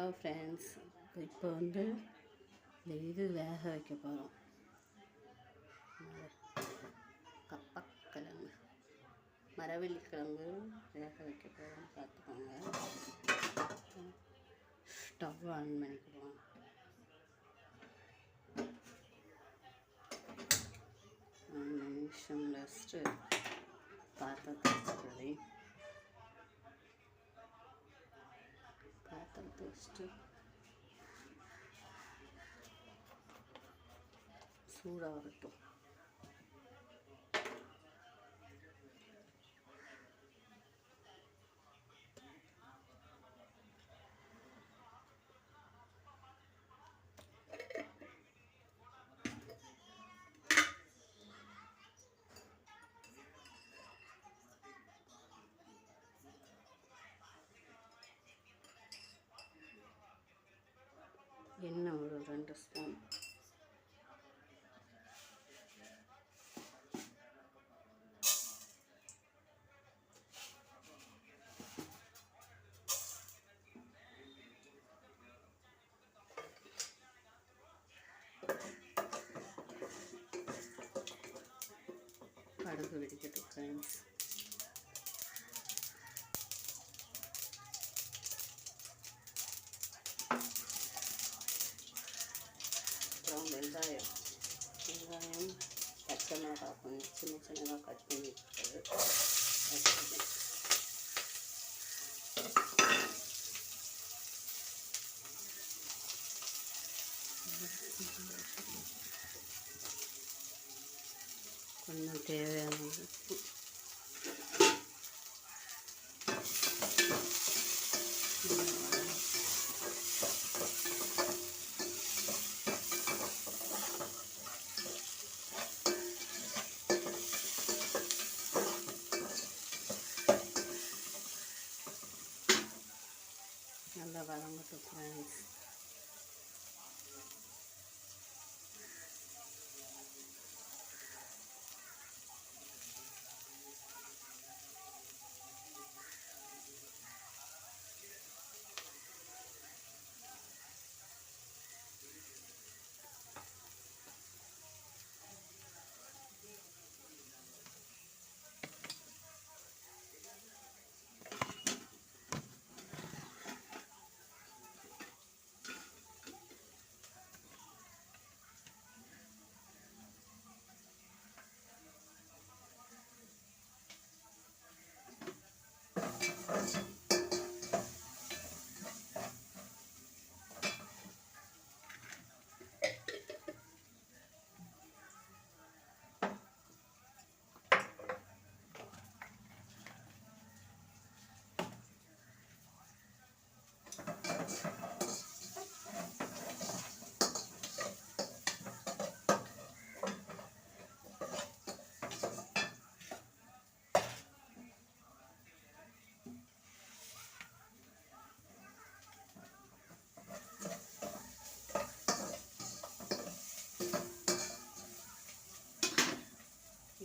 Hello friends, இப்போ வந்து இந்த இது வேக வைக்க போகிறோம். கப்பக்கிழங்கு, மரவள்ளிக்கிழங்கு வேக வைக்க போகிறோம். பார்த்துக்கோங்க. ஸ்டவ் ஆன் பண்ணிக்கிடுவோம். ஒரு நிமிஷம் ரெஸ்ட்டு. பாத்திரத்தை வச்சுட்டு சூடாகட்டும். எண்ணெய் ஒரு 2 ஸ்பூன், கடுகு வெடிக்கட்டும் ஃப்ரெண்ட்ஸ். அப்புறம் வெங்காயம், பச்சை மிளகாய் கொஞ்சம் சின்னதாக கட் பண்ணி கொஞ்சம் தேவையான உப்பு, நல்லா வதங்கட்டும் ஃப்ரெண்ட்ஸ்.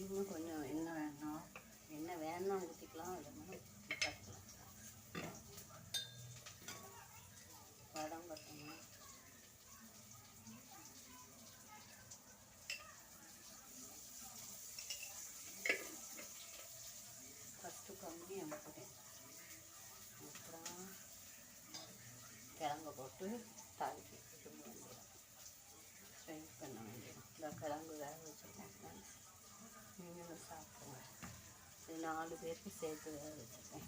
இன்னும் கொஞ்சம் எண்ணெய் வேணும்னா ஊற்றிக்கலாம், இல்லைன்னா வடம் கட்டணும். ஃபஸ்ட்டு கம்மியாக போட்டேன், அப்புறம் கிழங்கு போட்டு தாளிச்சு ஃப்ரை பண்ண வேண்டியது. இந்த கிழங்கு வேக வச்சுருக்கேன், நீங்களும் சாப்பிடுங்க. இது 4 பேருக்கு சேர்த்து வேக வச்சுருக்கேன்.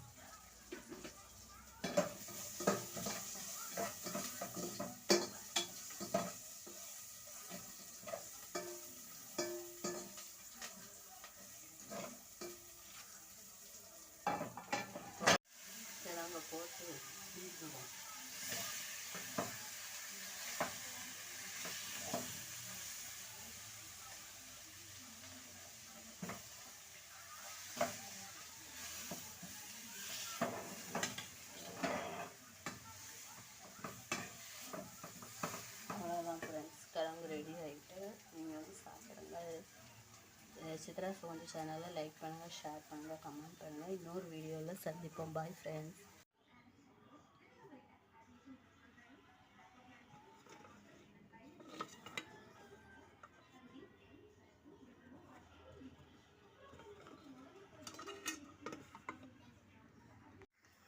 கிழங்க போட்டு ஊற்றுவோம். அவ்வளோதான் ஃப்ரெண்ட்ஸ், கிழங்கு ரெடி ஆகிட்டு நீங்கள் வந்து சாப்பிடுங்க. சித்ரா சோனி சேனலை லைக் பண்ணுங்கள், ஷேர் பண்ணுங்கள், கமெண்ட் பண்ணுங்கள். இன்னொரு வீடியோவில் சந்திப்போம். Bye friends.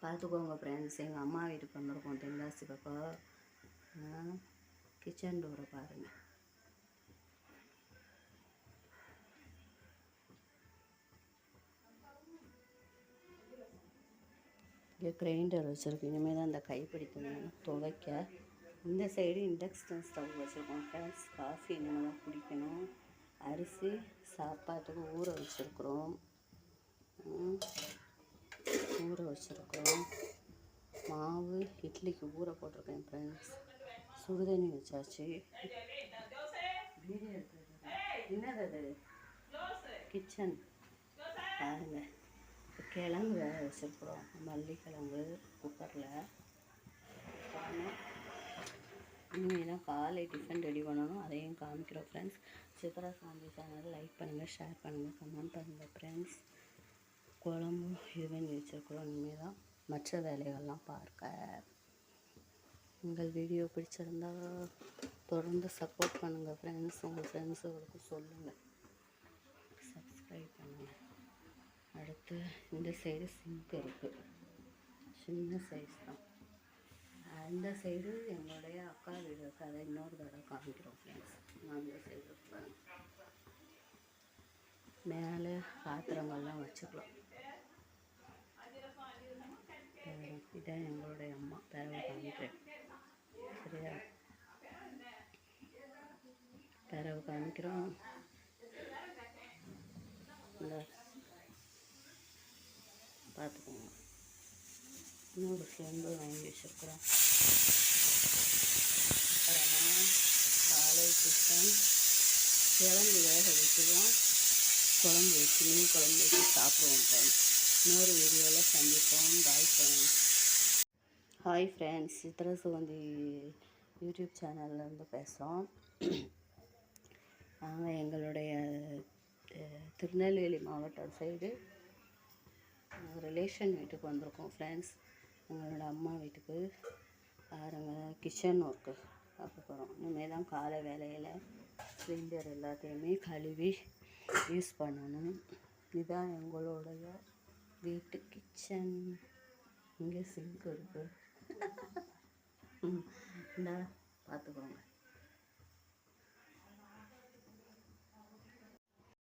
பார்த்துக்கோங்க ஃப்ரெண்ட்ஸ். எங்கள் அம்மா வீட்டுக்கு வந்திருக்கோம் தென்காசி பக்கம். கிச்சன் டோரை பாருங்கள். இங்கே கிரைண்டர் வச்சுருக்கு. இனிமேல் தான் அந்த கைப்பிடிக்கணும் துவைக்க. இந்த சைடு இண்டக்ஷன் ஸ்டவ் வச்சுருக்கோம் ஃப்ரெண்ட்ஸ். காஃபி இனிமேல் தான் குடிக்கணும். அரிசி சாப்பாட்டுக்கு ஊற வச்சுருக்குறோம். மாவு இட்லிக்கு ஊற போட்டிருக்கேன் ஃப்ரெண்ட்ஸ். சுடுதண்ணி வச்சாச்சு. என்னது அது? கிச்சன் பாருங்கள். கிழங்கு வேக வச்சுருக்குறோம். மல்லிக்கிழங்கு குக்கரில். இனிமேல் தான் காலை டிஃபன் ரெடி பண்ணணும். அதையும் காமிக்கிறோம் ஃப்ரெண்ட்ஸ். சித்ரா சாந்தி சேனல் லைக் பண்ணுங்கள், ஷேர் பண்ணுங்கள், கமெண்ட் பண்ணுங்கள் ஃப்ரெண்ட்ஸ். குழம்பு இது பண்ணி வச்சுருக்குறோம். இனிமேல் தான் மற்ற வேலைகள்லாம் பார்க்க. உங்கள் வீடியோ பிடிச்சிருந்தா தொடர்ந்து சப்போர்ட் பண்ணுங்கள் ஃப்ரெண்ட்ஸ். உங்கள் ஃப்ரெண்ட்ஸுகளுக்கு சொல்லுங்கள், சப்ஸ்கிரைப் பண்ணுங்கள். அடுத்து இந்த சைடு சிங்க் இருக்குது. சின்ன சைஸ் தான். அந்த சைடு என்னுடைய அக்கா வீடு இருக்குது. அதை இன்னொரு தடவை காமிக்கிறோம் ஃப்ரெண்ட்ஸ். அந்த சைடு மேலே பாத்திரங்கள்லாம் வச்சுக்கலாம். இதான் எங்களுடைய அம்மா. பிறவை காமிக்கிறேன் சரியா? பிறவை காமிக்கிறோம். இந்த பார்த்துக்கோங்க. இன்னொரு ஃப்ரெண்டு வாங்கி வச்சுருக்குறோம். அப்புறமா காலை டிஃபன் கிழங்கு வேக வச்சுருவோம். குழம்பு வச்சு மீன் குழம்பு வச்சு சாப்பிடுவோம் ஃப்ரெண்ட்ஸ். இன்னொரு வீடியோவில் சந்திப்போம். Bye friends. Hi friends. Chitra Suganthi YouTube சேனல்லேருந்து பேசுகிறோம். நாங்கள் எங்களுடைய திருநெல்வேலி மாவட்டம் சைடு ரிலேஷன் வீட்டுக்கு வந்திருக்கோம் ஃப்ரெண்ட்ஸ். எங்களோட அம்மா வீட்டுக்கு பாருங்கள். கிச்சன் ஒர்க்கு பார்க்க போகிறோம். இனிமேல் தான் காலை வேலையில் சிலிண்டர் எல்லாத்தையுமே கழுவி யூஸ் பண்ணணும். இதுதான் எங்களுடைய வீட்டு கிச்சன். இங்கே சிங்க் இருக்குது. இந்த பார்த்துக்கோங்க.